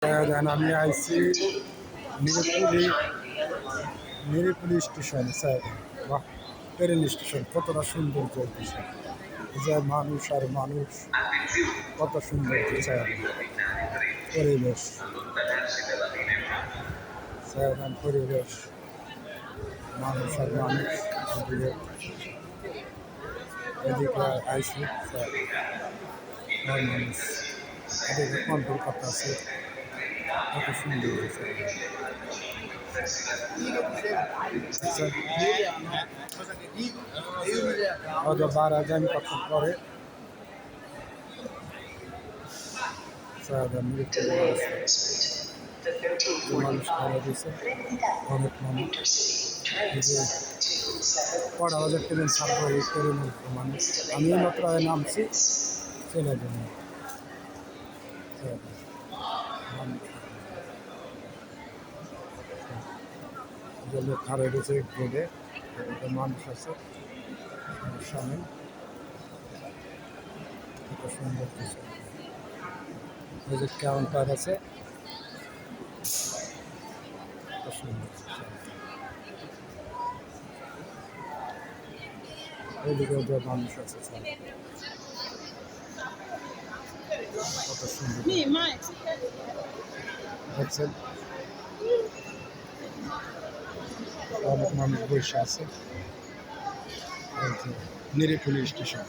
দেন আমি আইসি নিরিপুলি নিরিপুলি station sir. বাহ, train station কতটা সুন্দর চলতেছে। এই যে মানুষ আর মানুষ, কত সুন্দর স্যার পরিবেশ, স্যার পরিবেশ, মানুষ আর মানুষ। এদিকে এদিকে আইসি স্যার আর মানুষ, এদিকে কন্ট্রোল করতে আছে, কত সুন্দর স্যার। হয়তো 12 আমি কখন পরে মানুষ খাওয়া দিয়েছে, অনেক মানুষ। কটা বাজার ট্রেন ছাড়বো, এই ট্রেনের মানুষ। আমি মাত্র নামছি চলে জন্য লোক খারাপ রয়েছে গেলে, মানুষ আছে সমস্যা নেই। কত সুন্দর কিছু, ওই যে কাউন্টার আছে, কত সুন্দর। ওইদিকে যে মানুষ আছে কত সুন্দর দেখছেন, অনেক মানুষ বসে আছে। নিরিপুলি স্টেশন।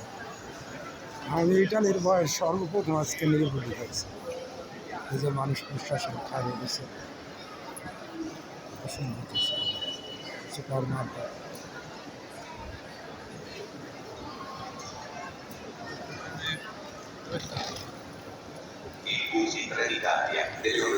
আমি ইটালির বয়স সর্বপ্রথম আজকে নিরিপুলি হয়েছে। এই যে মানুষ প্রশাসন খাইয়ে দিচ্ছে, সুন্দর super market. Il bus Trenitalia delle